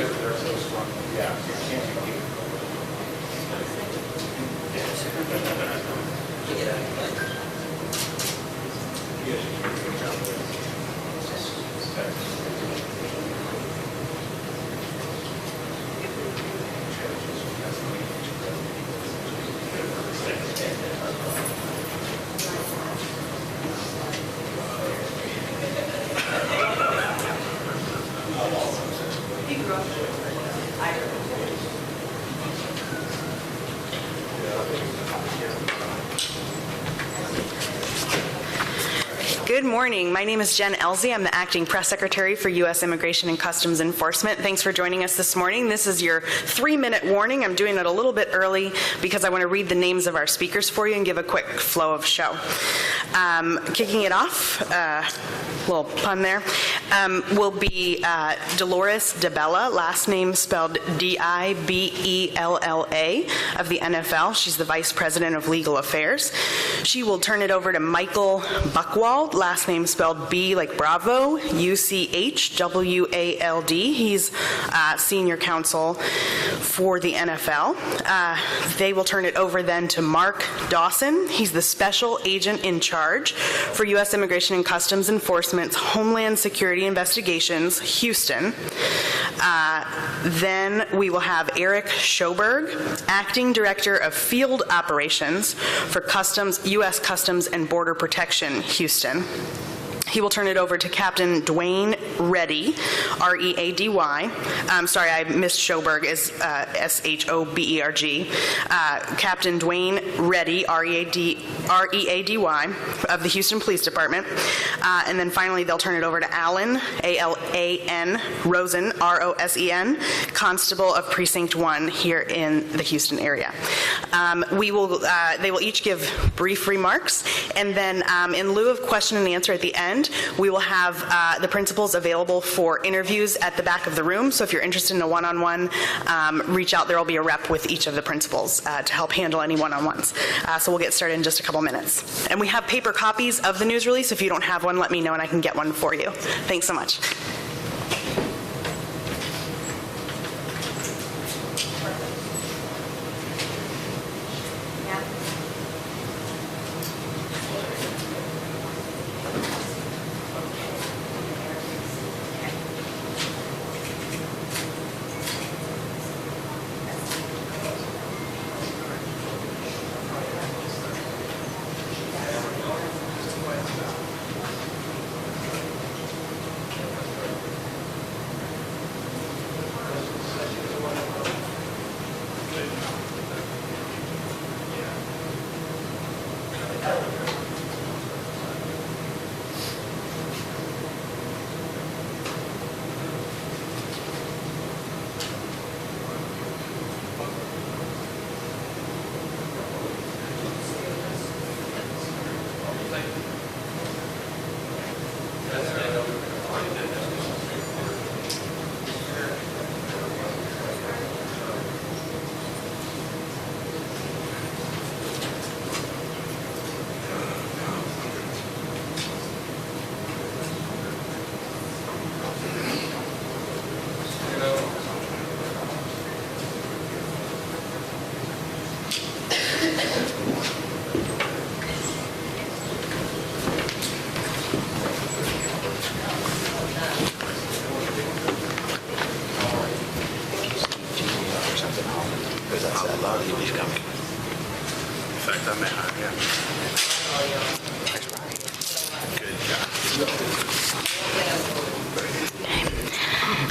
They're so strong. Yeah, you can't compete. Good morning. My name is Jen Elzy. I'm the Acting Press Secretary for U.S. Immigration and Customs Enforcement. Thanks for joining us this morning. This is your 3-minute warning. I'm doing it a little bit early because I want to read the names of our speakers for you and give a quick flow of show. Kicking it off, little pun there, will be Dolores DiBella, last name spelled D-I-B-E-L-L-A, of the NFL. She's the Vice President of Legal Affairs. She will turn it over to Michael Buchwald, last name spelled B like Bravo, U-C-H-W-A-L-D. He's Senior Counsel for the NFL. They will turn it over then to Mark Dawson. He's the Special Agent in charge for U.S. Immigration and Customs Enforcement's Homeland Security Investigations, Houston. Then we will have Eric Schoberg, Acting Director of Field Operations for U.S. Customs and Border Protection, Houston. He will turn it over to Captain Dwayne Reddy, R-E-A-D-Y. Sorry, I missed Schoberg, is S-H-O-B-E-R-G. Captain Dwayne Reddy, R-E-A-D-Y, of the Houston Police Department. And then finally, they'll turn it over to Alan, A-L-A-N, Rosen, R-O-S-E-N, Constable of Precinct 1 here in the Houston area. They will each give brief remarks, and then in lieu of question and answer at the end, we will have the principals available for interviews at the back of the room. So if you're interested in a one-on-one, reach out. There will be a rep with each of the principals to help handle any one-on-ones. So we'll get started in just a couple minutes. And we have paper copies of the news release. If you don't have one, let me know and I can get one for you. Thanks so much.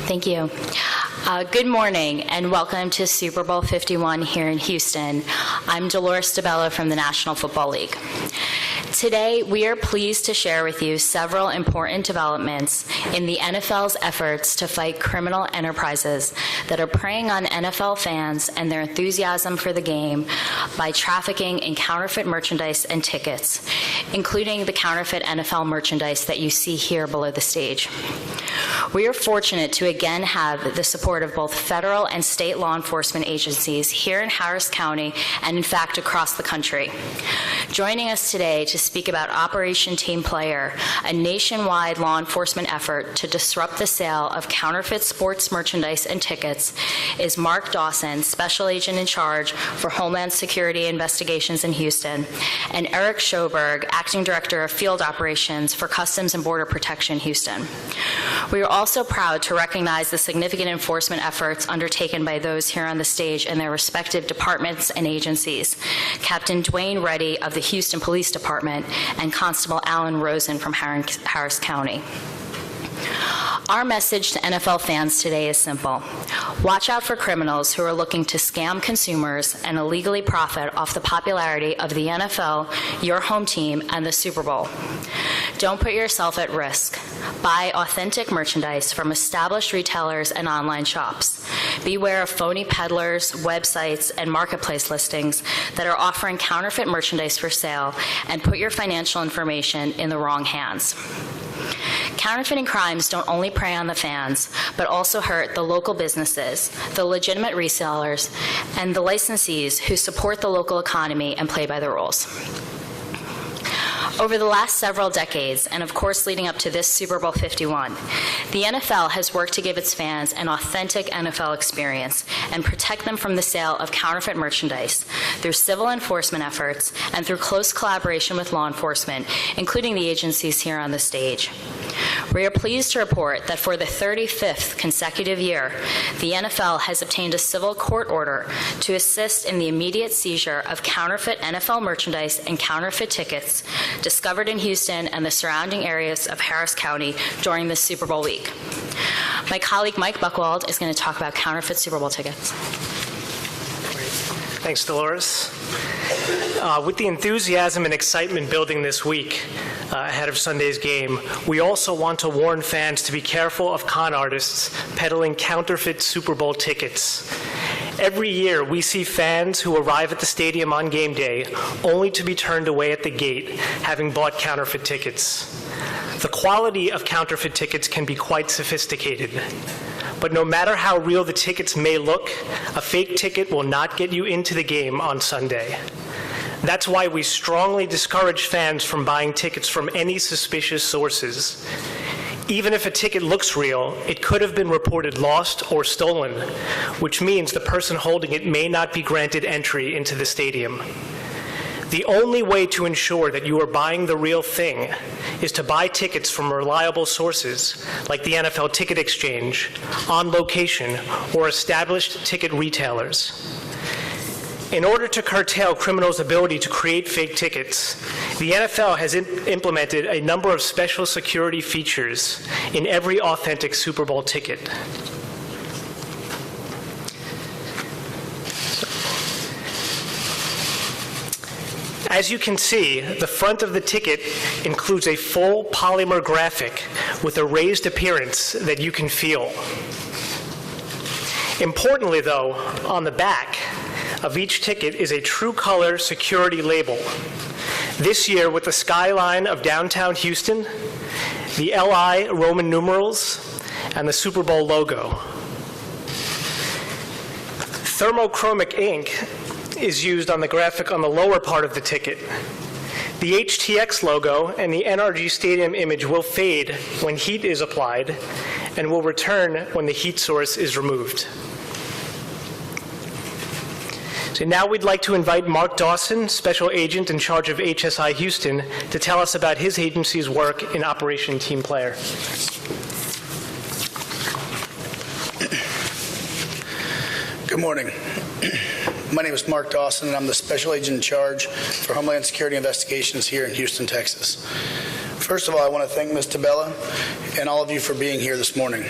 Thank you. Good morning and welcome to Super Bowl 51 here in Houston. I'm Dolores DeBella from the National Football League. Today, we are pleased to share with you several important developments in the NFL's efforts to fight criminal enterprises that are preying on NFL fans and their enthusiasm for the game by trafficking in counterfeit merchandise and tickets, including the counterfeit NFL merchandise that you see here below the stage. We are fortunate to again have the support of both federal and state law enforcement agencies here in Harris County and, in fact, across the country. Joining us today to speak about Operation Team Player, a nationwide law enforcement effort to disrupt the sale of counterfeit sports merchandise and tickets, is Mark Dawson, Special Agent in Charge for Homeland Security Investigations in Houston, and Eric Schoberg, Acting Director of Field Operations for Customs and Border Protection, Houston. We are also proud to recognize the significant enforcement efforts undertaken by those here on the stage in their respective departments and agencies. Captain Dwayne Reddy of the Houston Police Department and Constable Alan Rosen from Harris County. Our message to NFL fans today is simple. Watch out for criminals who are looking to scam consumers and illegally profit off the popularity of the NFL, your home team, and the Super Bowl. Don't put yourself at risk. Buy authentic merchandise from established retailers and online shops. Beware of phony peddlers, websites, and marketplace listings that are offering counterfeit merchandise for sale, and put your financial information in the wrong hands. Counterfeiting crimes don't only prey on the fans, but also hurt the local businesses, the legitimate resellers, and the licensees who support the local economy and play by the rules. Over the last several decades, and of course leading up to this Super Bowl 51, the NFL has worked to give its fans an authentic NFL experience and protect them from the sale of counterfeit merchandise through civil enforcement efforts and through close collaboration with law enforcement, including the agencies here on the stage. We are pleased to report that for the 35th consecutive year, the NFL has obtained a civil court order to assist in the immediate seizure of counterfeit NFL merchandise and counterfeit tickets discovered in Houston and the surrounding areas of Harris County during this Super Bowl week. My colleague Mike Buchwald is going to talk about counterfeit Super Bowl tickets. Thanks, Dolores. With the enthusiasm and excitement building this week ahead of Sunday's game, we also want to warn fans to be careful of con artists peddling counterfeit Super Bowl tickets. Every year, we see fans who arrive at the stadium on game day only to be turned away at the gate, having bought counterfeit tickets. The quality of counterfeit tickets can be quite sophisticated. But no matter how real the tickets may look, a fake ticket will not get you into the game on Sunday. That's why we strongly discourage fans from buying tickets from any suspicious sources. Even if a ticket looks real, it could have been reported lost or stolen, which means the person holding it may not be granted entry into the stadium. The only way to ensure that you are buying the real thing is to buy tickets from reliable sources like the NFL Ticket Exchange, On Location, or established ticket retailers. In order to curtail criminals' ability to create fake tickets, the NFL has implemented a number of special security features in every authentic Super Bowl ticket. As you can see, the front of the ticket includes a full polymer graphic with a raised appearance that you can feel. Importantly, though, on the back of each ticket is a true color security label. This year, with the skyline of downtown Houston, the LI Roman numerals, and the Super Bowl logo. Thermochromic ink is used on the graphic on the lower part of the ticket. The HTX logo and the NRG Stadium image will fade when heat is applied and will return when the heat source is removed. So now we'd like to invite Mark Dawson, Special Agent in charge of HSI Houston, to tell us about his agency's work in Operation Team Player. Good morning. My name is Mark Dawson, and I'm the Special Agent in charge for Homeland Security Investigations here in Houston, Texas. First of all, I want to thank Ms. Tabella and all of you for being here this morning.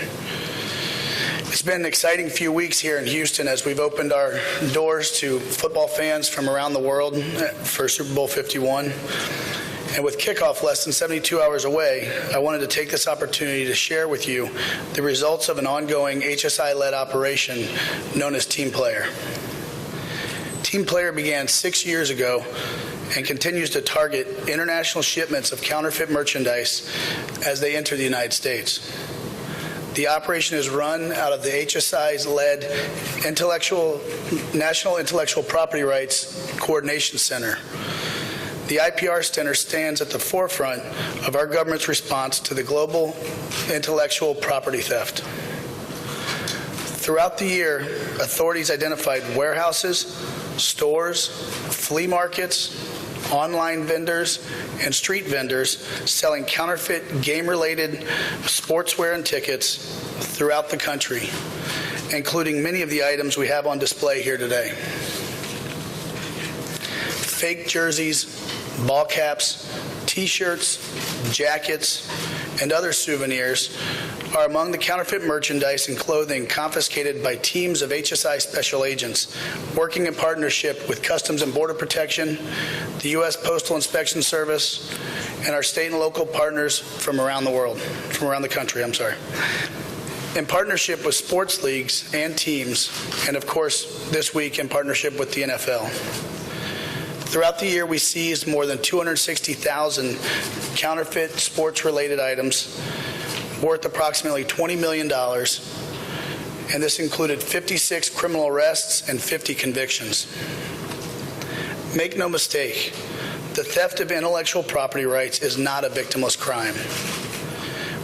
It's been an exciting few weeks here in Houston as we've opened our doors to football fans from around the world for Super Bowl 51. And with kickoff less than 72 hours away, I wanted to take this opportunity to share with you the results of an ongoing HSI-led operation known as Team Player. Team Player began 6 years ago and continues to target international shipments of counterfeit merchandise as they enter the United States. The operation is run out of the HSI's-led National Intellectual Property Rights Coordination Center. The IPR Center stands at the forefront of our government's response to the global intellectual property theft. Throughout the year, authorities identified warehouses, stores, flea markets, online vendors, and street vendors selling counterfeit game-related sportswear and tickets throughout the country, including many of the items we have on display here today. Fake jerseys, ball caps, T-shirts, jackets, and other souvenirs are among the counterfeit merchandise and clothing confiscated by teams of HSI special agents working in partnership with Customs and Border Protection, the U.S. Postal Inspection Service, and our state and local partners from around the country. In partnership with sports leagues and teams, and of course this week in partnership with the NFL. Throughout the year, we seized more than 260,000 counterfeit sports-related items worth approximately $20 million, and this included 56 criminal arrests and 50 convictions. Make no mistake, the theft of intellectual property rights is not a victimless crime.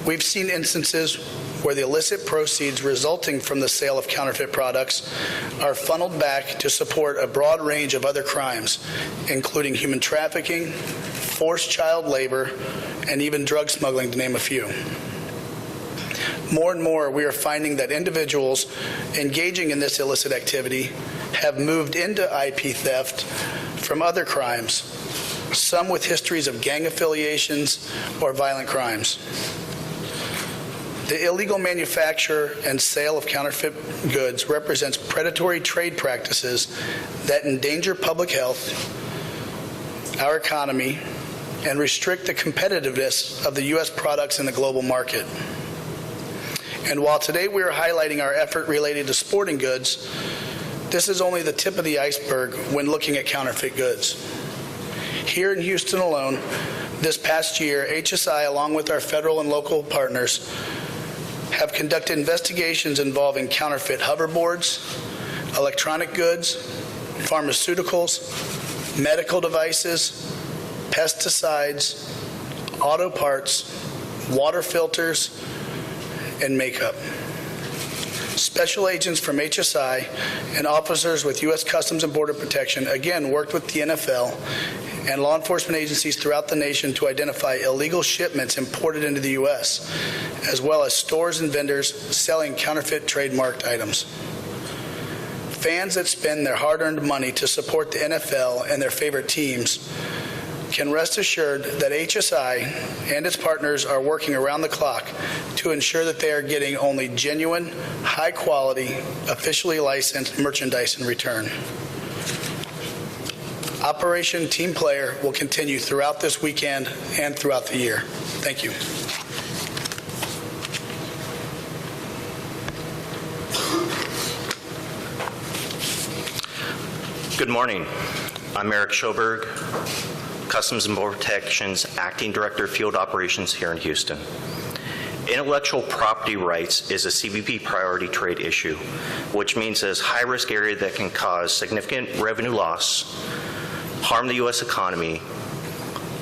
We've seen instances where the illicit proceeds resulting from the sale of counterfeit products are funneled back to support a broad range of other crimes, including human trafficking, forced child labor, and even drug smuggling, to name a few. More and more, we are finding that individuals engaging in this illicit activity have moved into IP theft from other crimes, some with histories of gang affiliations or violent crimes. The illegal manufacture and sale of counterfeit goods represents predatory trade practices that endanger public health, our economy, and restrict the competitiveness of the U.S. products in the global market. And while today we are highlighting our effort related to sporting goods, this is only the tip of the iceberg when looking at counterfeit goods. Here in Houston alone, this past year, HSI, along with our federal and local partners, have conducted investigations involving counterfeit hoverboards, electronic goods, pharmaceuticals, medical devices, pesticides, auto parts, water filters, and makeup. Special agents from HSI and officers with U.S. Customs and Border Protection again worked with the NFL and law enforcement agencies throughout the nation to identify illegal shipments imported into the U.S., as well as stores and vendors selling counterfeit trademarked items. Fans that spend their hard-earned money to support the NFL and their favorite teams can rest assured that HSI and its partners are working around the clock to ensure that they are getting only genuine, high-quality, officially licensed merchandise in return. Operation Team Player will continue throughout this weekend and throughout the year. Thank you. Good morning. I'm Eric Schoberg, Customs and Border Protection's Acting Director of Field Operations here in Houston. Intellectual property rights is a CBP priority trade issue, which means it's a high-risk area that can cause significant revenue loss, harm the U.S. economy,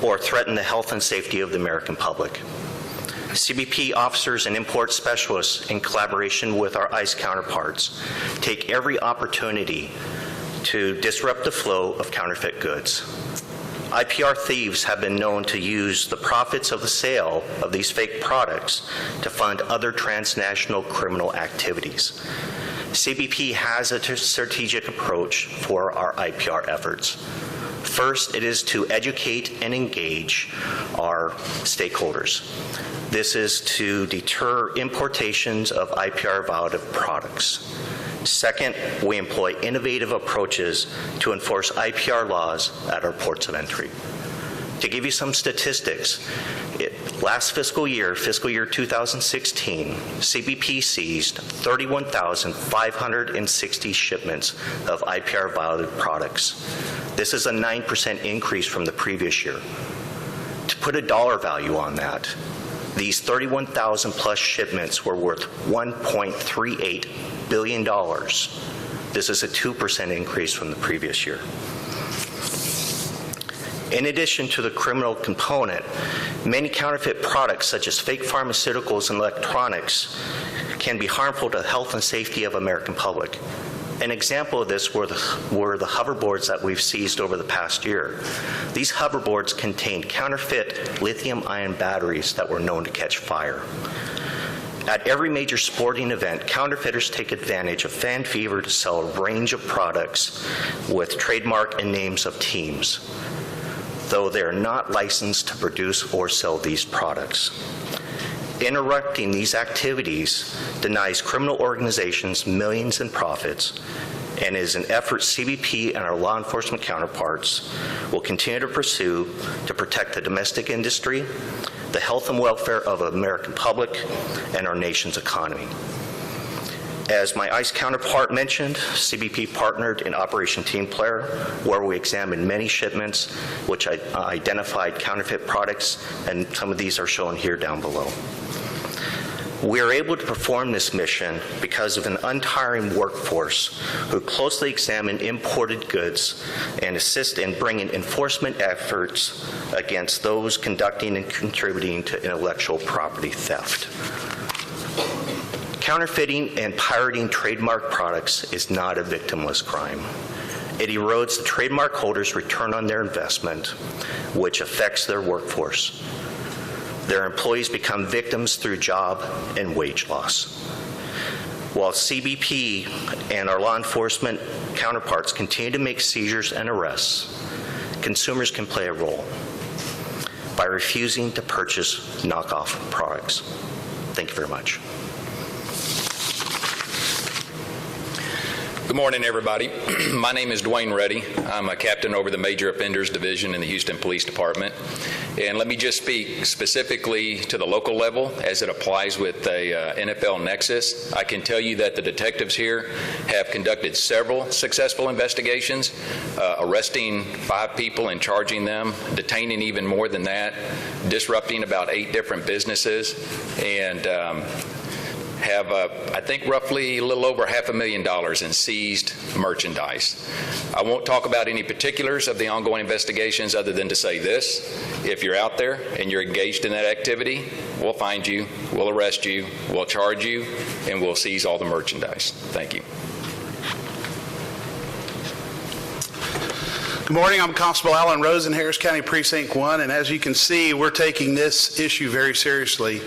or threaten the health and safety of the American public. CBP officers and import specialists, in collaboration with our ICE counterparts, take every opportunity to disrupt the flow of counterfeit goods. IPR thieves have been known to use the profits of the sale of these fake products to fund other transnational criminal activities. CBP has a strategic approach for our IPR efforts. First, it is to educate and engage our stakeholders. This is to deter importations of IPR violative products. Second, we employ innovative approaches to enforce IPR laws at our ports of entry. To give you some statistics, last fiscal year 2016, CBP seized 31,560 shipments of IPR violative products. This is a 9% increase from the previous year. To put a dollar value on that, these 31,000 plus shipments were worth $1.38 billion. This is a 2% increase from the previous year. In addition to the criminal component, many counterfeit products such as fake pharmaceuticals and electronics can be harmful to the health and safety of American public. An example of this were the hoverboards that we've seized over the past year. These hoverboards contained counterfeit lithium-ion batteries that were known to catch fire. At every major sporting event, counterfeiters take advantage of fan fever to sell a range of products with trademark and names of teams, though they are not licensed to produce or sell these products. Interrupting these activities denies criminal organizations millions in profits and is an effort CBP and our law enforcement counterparts will continue to pursue to protect the domestic industry, the health and welfare of the American public, and our nation's economy. As my ICE counterpart mentioned, CBP partnered in Operation Team Player, where we examined many shipments which identified counterfeit products, and some of these are shown here down below. We are able to perform this mission because of an untiring workforce who closely examine imported goods and assist in bringing enforcement efforts against those conducting and contributing to intellectual property theft. Counterfeiting and pirating trademark products is not a victimless crime. It erodes the trademark holder's return on their investment, which affects their workforce. Their employees become victims through job and wage loss. While CBP and our law enforcement counterparts continue to make seizures and arrests, consumers can play a role by refusing to purchase knockoff products. Thank you very much. Good morning, everybody. My name is Dwayne Reddy. I'm a captain over the Major Offenders Division in the Houston Police Department. And let me just speak specifically to the local level as it applies with the NFL nexus. I can tell you that the detectives here have conducted several successful investigations, arresting 5 people and charging them, detaining even more than that, disrupting about 8 different businesses, and have, I think, roughly a little over $500,000 in seized merchandise. I won't talk about any particulars of the ongoing investigations other than to say this: if you're out there and you're engaged in that activity, we'll find you, we'll arrest you, we'll charge you, and we'll seize all the merchandise. Thank you. Good morning. I'm Constable Alan Rosen, Harris County Precinct 1, and as you can see, we're taking this issue very seriously.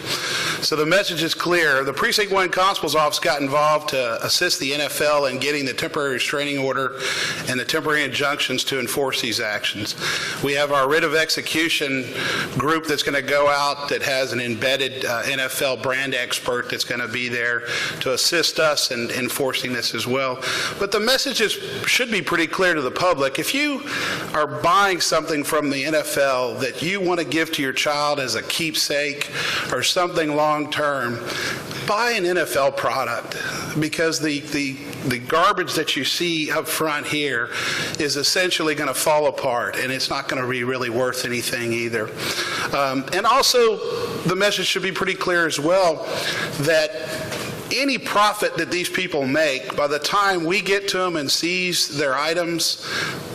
So the message is clear. The Precinct 1 Constable's Office got involved to assist the NFL in getting the temporary restraining order and the temporary injunctions to enforce these actions. We have our writ of execution group that's going to go out that has an embedded NFL brand expert that's going to be there to assist us in enforcing this as well. But the message should be pretty clear to the public. If you are buying something from the NFL that you want to give to your child as a keepsake or something long-term, buy an NFL product, because the garbage that you see up front here is essentially going to fall apart, and it's not going to be really worth anything either. And also, the message should be pretty clear as well that any profit that these people make, by the time we get to them and seize their items,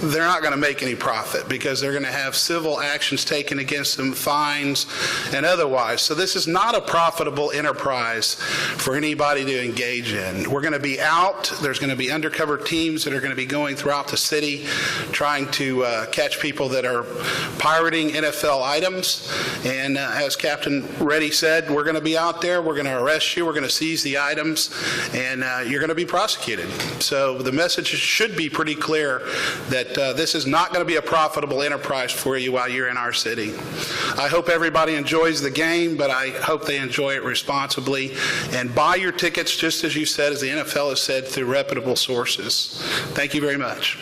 they're not going to make any profit, because they're going to have civil actions taken against them, fines and otherwise. So this is not a profitable enterprise for anybody to engage in. We're going to be out. There's going to be undercover teams that are going to be going throughout the city trying to catch people that are pirating NFL items. And as Captain Reddy said, we're going to be out there. We're going to arrest you. We're going to seize the items, and you're going to be prosecuted. So the message should be pretty clear that that this is not going to be a profitable enterprise for you while you're in our city. I hope everybody enjoys the game, but I hope they enjoy it responsibly. And buy your tickets, just as you said, as the NFL has said, through reputable sources. Thank you very much.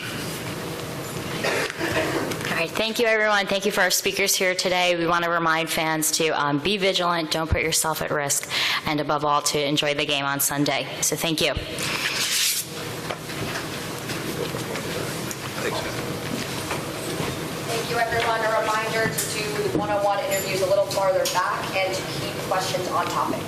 All right, thank you, everyone. Thank you for our speakers here today. We want to remind fans to be vigilant, don't put yourself at risk, and above all, to enjoy the game on Sunday. So thank you. Thank you, everyone. A reminder to do one-on-one interviews a little farther back and to keep questions on topic.